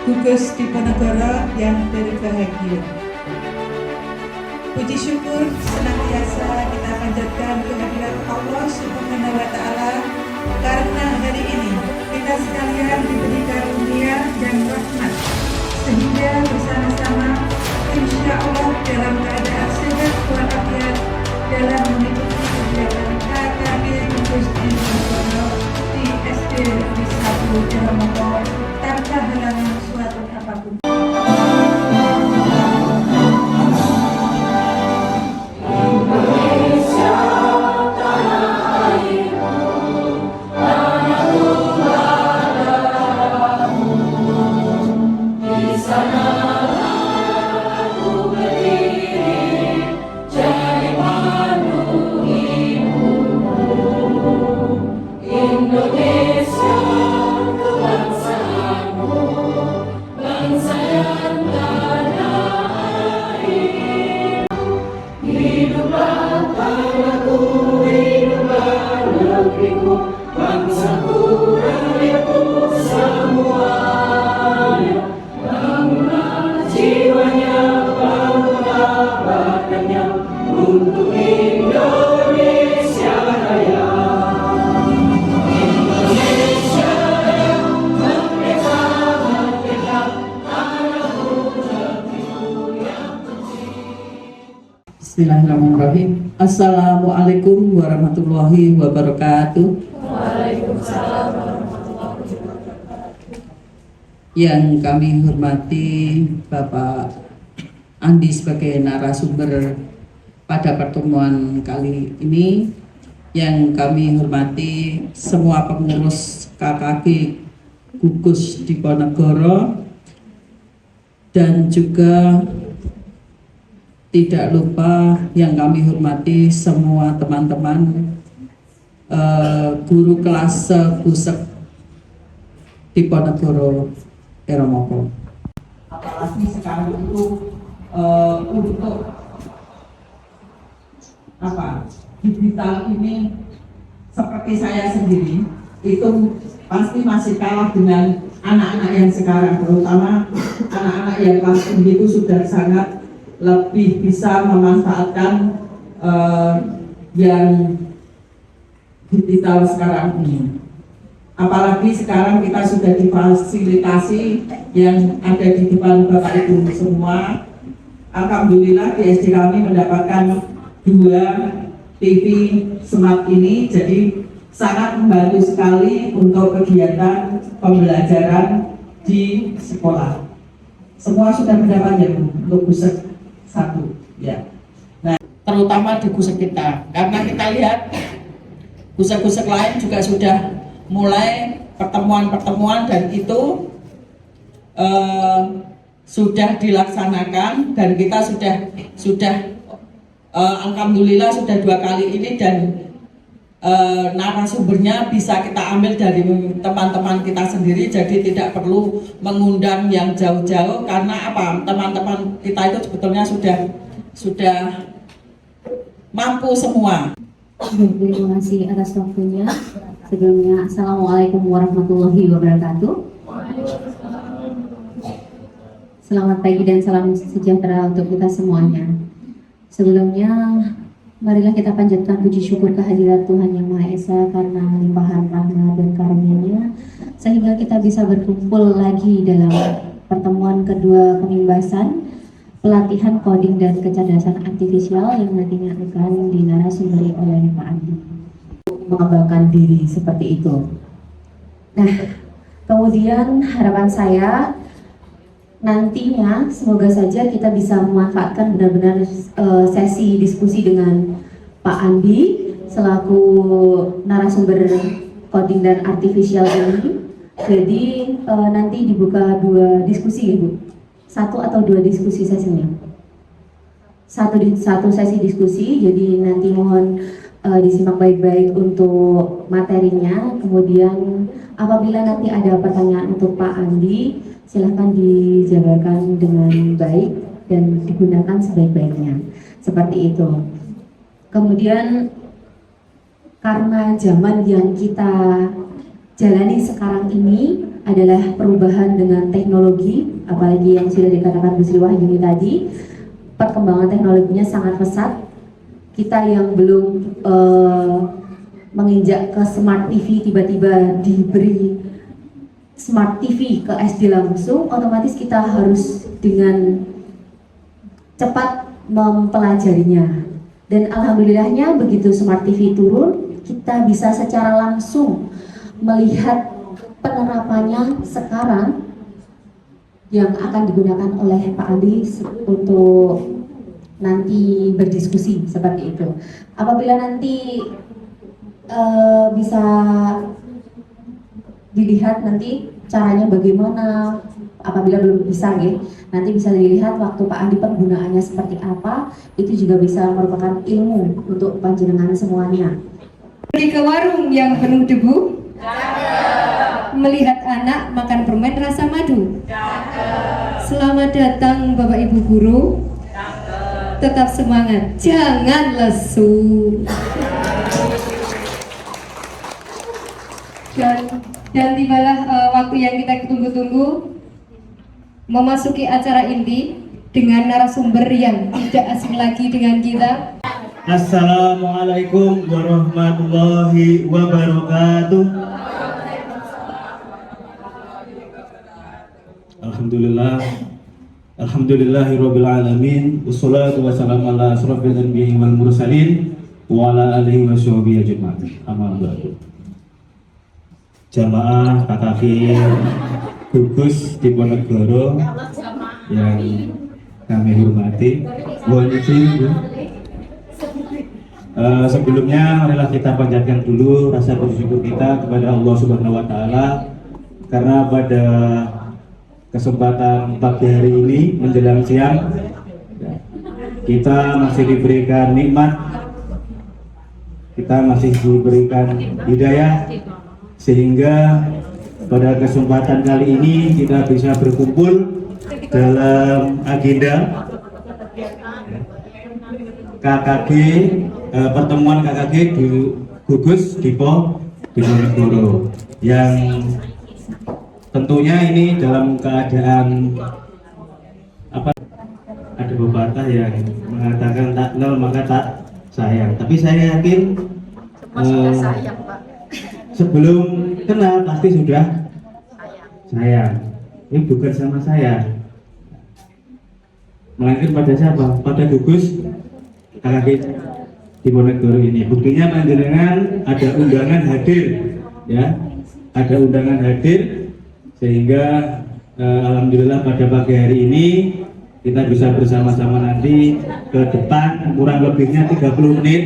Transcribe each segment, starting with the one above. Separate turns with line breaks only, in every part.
Gugus Diponegoro yang berbahagia. Puji syukur senantiasa kita panjatkan kehadirat Allah Subhanahu wa Ta'ala, karena hari ini kita sekalian diberi karunia dan rahmat, sehingga bersama-sama insya Allah dalam keadaan sehat walafiat dalam mengikuti kegiatan KKG Gugus Diponegoro di SD Negeri 1 Eramopo tanpa halangan suatu apapun.
Bismillahirrahmanirrahim. Assalamualaikum warahmatullahi wabarakatuh.
Waalaikumsalam warahmatullahi wabarakatuh.
Yang kami hormati Bapak Andi sebagai narasumber pada pertemuan kali ini, yang kami hormati semua pengurus KKG Gugus Diponegoro, dan juga tidak lupa yang kami hormati semua teman-teman guru kelas Busek Diponegoro Eramopo. Apalagi sekarang itu untuk digital ini, seperti saya sendiri itu pasti masih kalah dengan anak-anak yang sekarang, terutama anak-anak yang kelas tinggi itu sudah sangat lebih bisa memanfaatkan yang digital sekarang ini. Apalagi sekarang kita sudah difasilitasi yang ada di depan Bapak Ibu semua. Alhamdulillah di SD kami mendapatkan 2 TV smart ini, jadi sangat membantu sekali untuk kegiatan pembelajaran di sekolah. Semua sudah mendapatnya untuk Busek 1 ya. Nah, terutama di Busek kita, karena kita lihat Busek-busek lain juga sudah mulai pertemuan-pertemuan, dan itu sudah dilaksanakan, dan kita sudah alhamdulillah sudah 2 kali ini, dan narasumbernya bisa kita ambil dari teman-teman kita sendiri, jadi tidak perlu mengundang yang jauh-jauh, karena teman-teman kita itu sebetulnya sudah mampu semua.
Terima kasih atas waktunya. Sebelumnya, Assalamualaikum warahmatullahi wabarakatuh. Selamat pagi dan salam sejahtera untuk kita semuanya. Sebelumnya, marilah kita panjatkan puji syukur kehadirat Tuhan Yang Maha Esa karena limpahan rahmat dan karunia-Nya, sehingga kita bisa berkumpul lagi dalam pertemuan kedua pemimbasan pelatihan coding dan kecerdasan artifisial yang nantinya akan dinarasumberi oleh Pak Andi. Mengembangkan diri seperti itu. Nah, kemudian harapan saya nantinya semoga saja kita bisa memanfaatkan benar-benar sesi diskusi dengan Pak Andi selaku narasumber coding dan artifisial ini. Jadi nanti dibuka 2 diskusi, Ibu. 1 atau 2 diskusi sesinya. Satu sesi diskusi, jadi nanti mohon disimak baik-baik untuk materinya. Kemudian apabila nanti ada pertanyaan untuk Pak Andi, silahkan dijabarkan dengan baik dan digunakan sebaik-baiknya. Seperti itu. Kemudian karena zaman yang kita jalani sekarang ini adalah perubahan dengan teknologi, apalagi yang sudah dikatakan Bu Sri Wahyuni tadi, perkembangan teknologinya sangat pesat. Kita yang belum menginjak ke smart TV tiba-tiba diberi smart TV ke SD langsung, otomatis kita harus dengan cepat mempelajarinya. Dan alhamdulillahnya begitu smart TV turun, kita bisa secara langsung melihat penerapannya sekarang yang akan digunakan oleh Pak Andi untuk nanti berdiskusi seperti itu. Apabila nanti bisa dilihat nanti caranya bagaimana, apabila belum bisa nanti bisa dilihat waktu Pak Andi penggunaannya seperti apa, itu juga bisa merupakan ilmu untuk panjenengan semuanya.
Pergi ke warung yang penuh debu, melihat anak makan permen rasa madu. Selamat datang Bapak Ibu Guru, tetap semangat, jangan lesu. Dan tibalah waktu yang kita tunggu-tunggu, memasuki acara inti dengan narasumber yang tidak asing lagi dengan kita.
Assalamualaikum warahmatullahi wabarakatuh. Alhamdulillahirabbil alamin. Wassalatu wassalamu ala asrofil anbiya'i wal mursalin wa ala alihi washabihi ajma'in. Amma ba'du. Jamaah Kakakir Gugus Diponegoro yang kami hormati, mohon izin sebelumnya marilah kita panjatkan dulu rasa bersyukur kita kepada Allah Subhanahu wa taala karena pada kesempatan pagi hari ini menjelang siang kita masih diberikan nikmat, kita masih diberikan hidayah, sehingga pada kesempatan kali ini kita bisa berkumpul dalam agenda KKG, pertemuan KKG di Gugus Diponegoro yang tentunya ini dalam keadaan apa, ada pepatah yang mengatakan tak kenal maka tak sayang, tapi saya yakin sebelum kenal pasti sudah sayang. Ini bukan sama saya, melainkan pada siapa? Pada Gugus KKG Diponegoro ini. Buktinya panjenengan ada undangan hadir, ya, ada undangan hadir, sehingga alhamdulillah pada pagi hari ini kita bisa bersama-sama nanti ke depan kurang lebihnya 30 menit,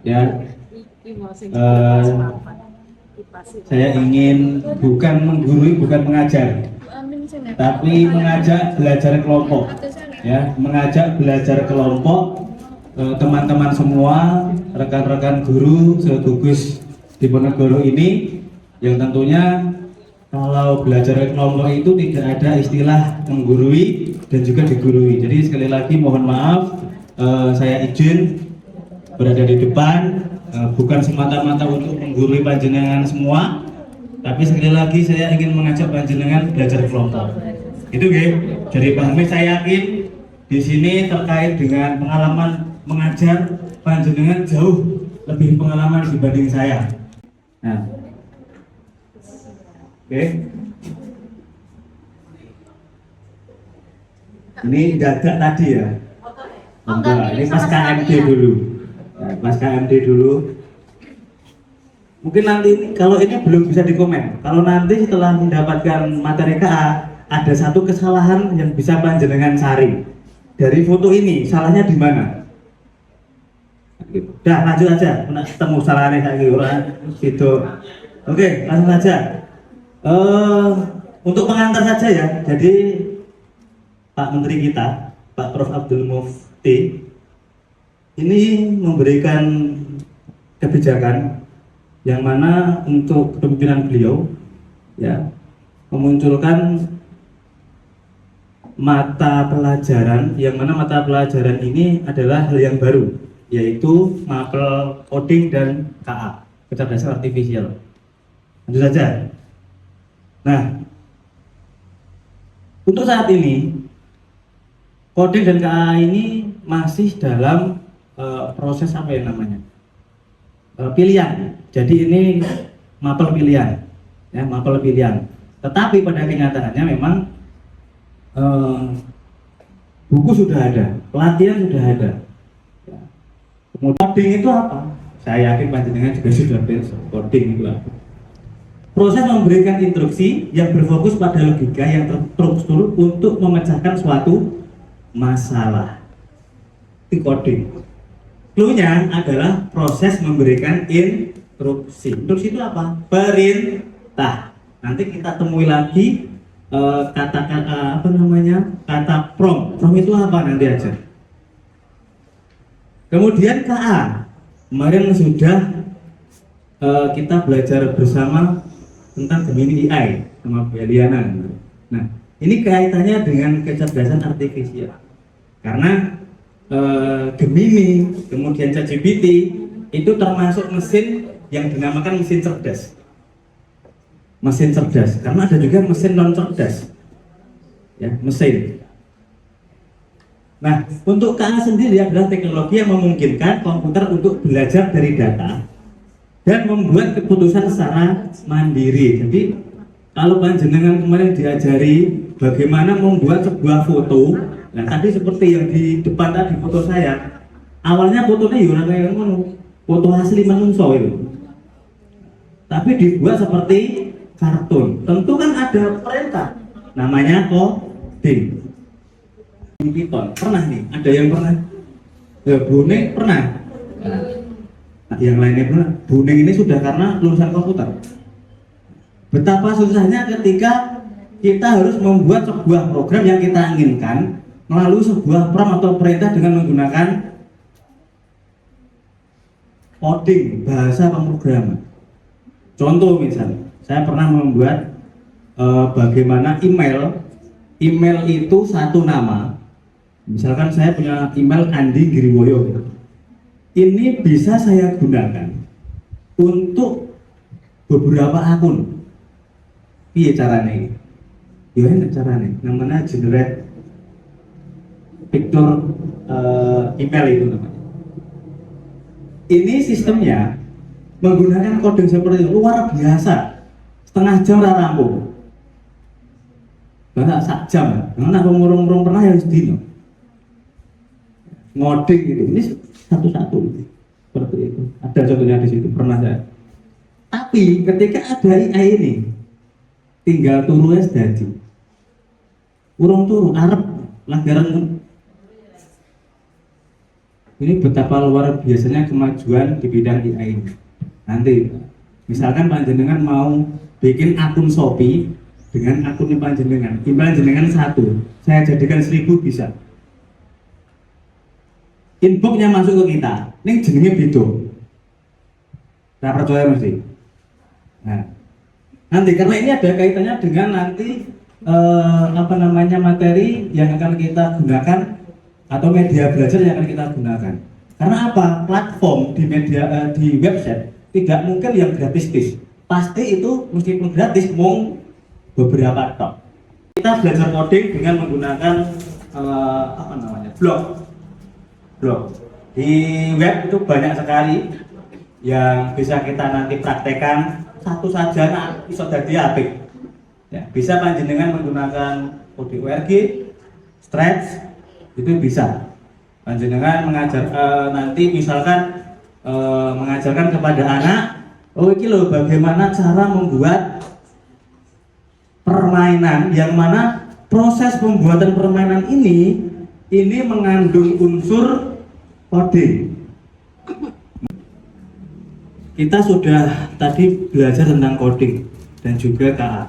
ya. Saya ingin bukan menggurui, bukan mengajar, tapi mengajak belajar kelompok, ya, mengajak belajar kelompok teman-teman semua, rekan-rekan guru se-Gugus Diponegoro ini, yang tentunya kalau belajar kelompok itu tidak ada istilah menggurui dan juga digurui. Jadi sekali lagi mohon maaf, saya izin berada di depan, bukan semata-mata untuk menggurui panjenengan semua, tapi sekali lagi saya ingin mengajak panjenengan belajar kelompok. Itu jadi Pak Hamid, saya yakin di sini terkait dengan pengalaman mengajar, panjenengan jauh lebih pengalaman dibanding saya. Nah, ini dadak tadi ya. Enggak, ini pas KMD dulu. Nah, pas KMD dulu. Mungkin nanti kalau ini belum bisa dikomen. Kalau nanti setelah mendapatkan materi KA ada satu kesalahan yang bisa panjenengan cari dari foto ini, salahnya di mana? Dah lanjut aja, ketemu salahnya kayak gitu. Oke, langsung aja. Untuk pengantar saja ya. Jadi Pak Menteri kita, Pak Prof Abdul Mufti, ini memberikan kebijakan yang mana untuk kepemimpinan beliau, ya, memunculkan mata pelajaran, yang mana mata pelajaran ini adalah hal yang baru, yaitu mapel coding dan KA, kecerdasan artifisial. Lanjut saja. Nah, untuk saat ini coding dan KA ini masih dalam proses apa ya namanya? Pilihan. Jadi ini mapel pilihan, ya mapel pilihan. Tetapi pada kenyataannya memang buku sudah ada, pelatihan sudah ada. Ya. Kemudian coding itu apa? Saya yakin panjenengan juga sudah tahu coding itu apa. Proses memberikan instruksi yang berfokus pada logika yang terstruktur untuk memecahkan suatu masalah. Itu coding. Clue-nya adalah proses memberikan instruksi. Instruksi itu apa? Perintah. Nanti kita temui lagi kata prompt. Prompt itu apa nanti aja. Kemudian KA. Kemarin sudah kita belajar bersama tentang Gemini AI sama Bu Eliana. Nah, ini kaitannya dengan kecerdasan artifisial. Karena Gemini, kemudian ChatGPT itu termasuk mesin yang dinamakan mesin cerdas. Mesin cerdas, karena ada juga mesin non cerdas. Ya, mesin. Nah, untuk KA sendiri adalah teknologi yang memungkinkan komputer untuk belajar dari data dan membuat keputusan secara mandiri. Jadi kalau panjenengan kemarin diajari bagaimana membuat sebuah foto, nah tadi seperti yang di depan tadi foto saya, awalnya fotonya ya kayak foto asli menungso itu, tapi dibuat seperti kartun. Tentu kan ada perintah, namanya coding. Python pernah nih, ada yang pernah? Ya, bonek pernah. Nah, yang lainnya pernah. Bonek ini sudah karena lulusan komputer. Betapa susahnya ketika kita harus membuat sebuah program yang kita inginkan melalui sebuah prompt atau perintah dengan menggunakan coding, bahasa pemrograman. Contoh misalnya, saya pernah membuat bagaimana email itu satu nama. Misalkan saya punya email Andi Giriwoyo gitu. Ini bisa saya gunakan untuk beberapa akun. Iya caranya? Ya enak caranya. Namanya generate picture email itu namanya. Ini sistemnya menggunakan coding seperti itu luar biasa. Setengah jam rampung. Bahkan sak jam. Karena aku ngurung-ngurung pernah yang sedino. Ngoding gitu, ini satu-satu seperti itu. Ada contohnya di situ pernah saya. Tapi ketika ada AI ini, tinggal turu es dadi. Urung turu, arep langgaran. Ini betapa luar biasanya kemajuan di bidang AI ini. Nanti, misalkan panjenengan mau bikin akun Shopee dengan akunnya panjenengan, panjenengan satu, saya jadikan 1000 bisa. Inboxnya masuk ke kita, ini jenenge beda. Saya percaya mesti. Nah, nanti karena ini ada kaitannya dengan nanti materi yang akan kita gunakan atau media belajar yang akan kita gunakan. Karena apa? Platform di media di website tidak mungkin yang gratis. Pasti itu meskipun gratis, mau beberapa tok. Kita belajar coding dengan menggunakan blog. Di web itu banyak sekali yang bisa kita nanti praktekkan. Satu saja nak bisa jadi apik. Ya, bisa panjenengan menggunakan kode ORG, Stretch itu bisa. Panjenengan mengajar nanti misalkan mengajarkan kepada anak, oh ini loh bagaimana cara membuat permainan yang mana proses pembuatan permainan ini mengandung unsur coding. Kita sudah tadi belajar tentang coding dan juga KA.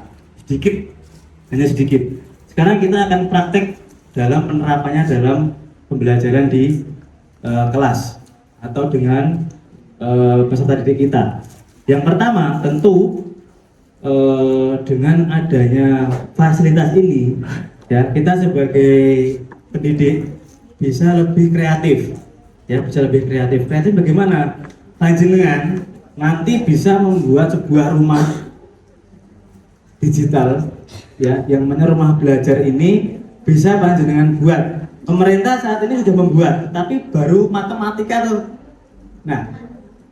Hanya sedikit. Sekarang kita akan praktek dalam penerapannya dalam pembelajaran di kelas atau dengan peserta didik kita. Yang pertama tentu dengan adanya fasilitas ini, ya kita sebagai pendidik bisa lebih kreatif. Ya, bisa lebih kreatif. Kreatif bagaimana? Panjenengan nanti bisa membuat sebuah rumah digital ya, yang namanya rumah belajar ini bisa panjenengan buat. Pemerintah saat ini sudah membuat, tapi baru matematika tuh. Nah,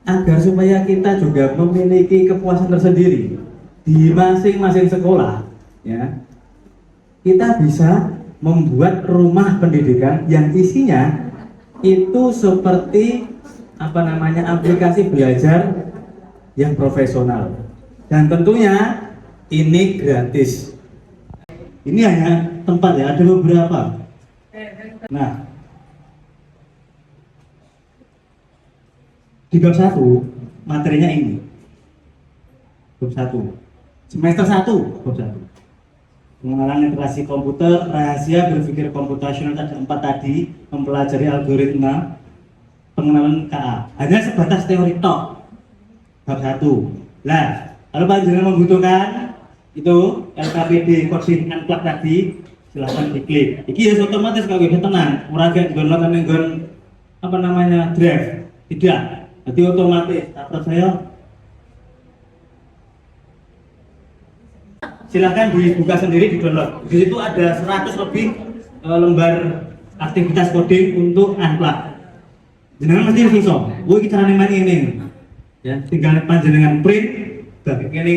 agar supaya kita juga memiliki kepuasan tersendiri di masing-masing sekolah, ya, kita bisa membuat rumah pendidikan yang isinya itu seperti aplikasi belajar yang profesional, dan tentunya ini gratis. Ini hanya tempat ya, ada beberapa. Nah, di bab 1 materinya ini. Bab 1. Semester 1, bab 1. Pengenalan literasi komputer, rahasia berpikir komputasional ada 4 tadi, mempelajari algoritma, pengenalan KA. Hanya sebatas teori tok. Bab 1. Lah, kalau panjenengan membutuhkan itu LKPD coding unplug tadi, silahkan diklik. Iki ya otomatis kalau bisa tenang, ora gak download nggon drive. Tidak. Jadi otomatis. Atau saya silahkan dibuka sendiri, di download. Di situ ada 100 lebih lembar aktivitas coding untuk unplug. Jenengan mesti iso. Oh iki carane main ini. Ya, tinggal panjenengan print bagi kene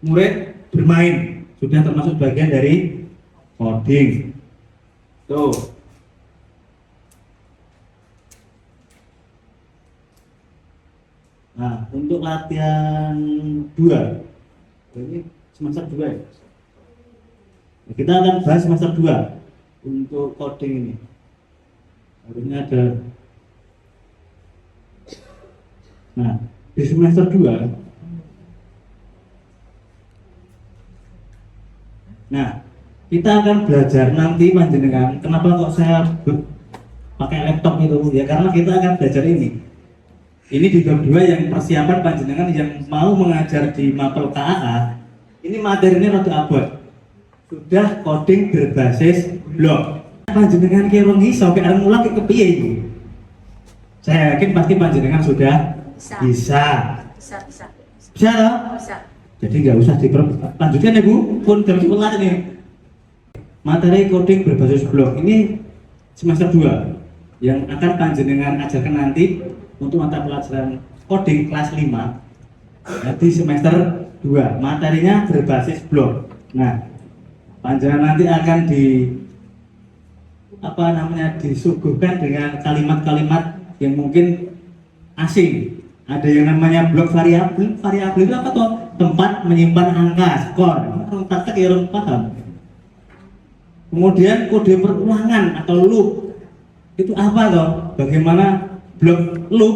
murid bermain, sudah termasuk bagian dari coding. Tuh. Nah, untuk latihan 2. Ini semester 2 ya. Kita akan bahas semester 2 untuk coding ini. Harusnya ada. Nah, di semester 2. Nah, kita akan belajar nanti panjenengan. Kenapa kok saya pakai laptop itu? Ya karena kita akan belajar ini. Ini di bab 2 yang persiapan panjenengan yang mau mengajar di mapel KAA. Ini materinya rada abot. Sudah coding berbasis blok. Panjenengan kira iso kek arep mulang kepiye iki? Saya yakin pasti panjenengan sudah bisa. Bisa toh? Bisa. Jadi nggak usah lanjutkan ya Bu, pun jam 11 nih. Materi coding berbasis blok ini semester 2 yang akan panjenengan ajarkan nanti untuk mata pelajaran coding kelas 5 di semester 2. Materinya berbasis blok. Nah, panjenengan nanti akan disuguhkan dengan kalimat-kalimat yang mungkin asing. Ada yang namanya blok variabel. Variabel itu apa toh? Tempat menyimpan angka, skor. Orang praktek ya orang paham. Kemudian kode perulangan atau loop itu apa toh? Bagaimana blok loop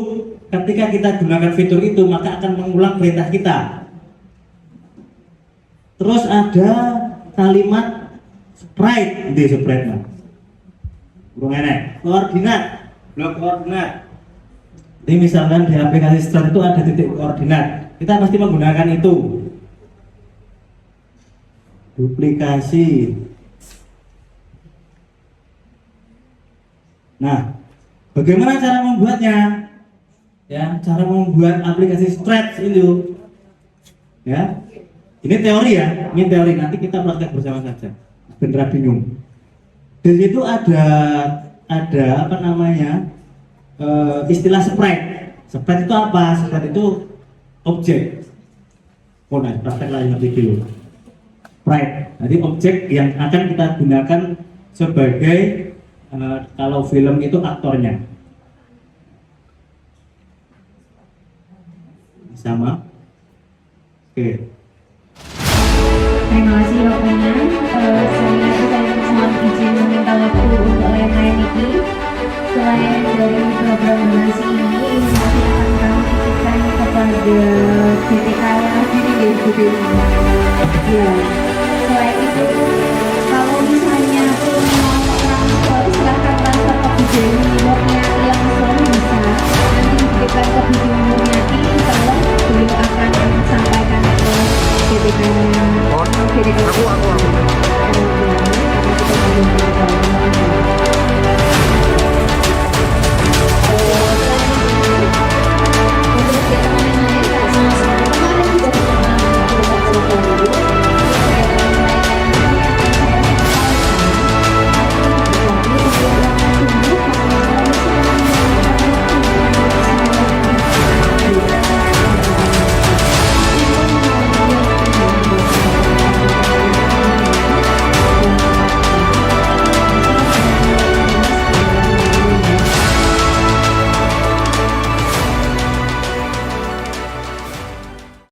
ketika kita gunakan fitur itu maka akan mengulang perintah kita. Terus ada kalimat sprite di sprite-nya. Kurang enak. Koordinat, blok koordinat. Ini misalkan di aplikasi Start itu ada titik koordinat, kita pasti menggunakan itu. Duplikasi. Nah, bagaimana cara membuatnya? Ya, cara membuat aplikasi Stretch itu. Ya, ini teori ya, ini teori. Nanti kita praktek bersama saja. Beneran bingung. Di situ ada istilah sprite. Sprite itu apa? Sprite itu objek. Oh, nah, praktek lain video. Sprite. Jadi objek yang akan kita gunakan sebagai kalau film itu aktornya. Sama. Oke.
Terima kasih waktunya. Saya mohon izin meminta waktu untuk lain-lain ini. Selain dari program donasi ini akan kami titipkan kepada BPK di BPK. Ya. Selain itu, kalau misalnya mau transfer, silahkan transfer ke BPK nomornya yang selalu bisa. Nanti diberikan ke BPK nomornya kalau beliau akan sampaikan ke BPK-nya. BPK. Aku. Karena kita belum tahu.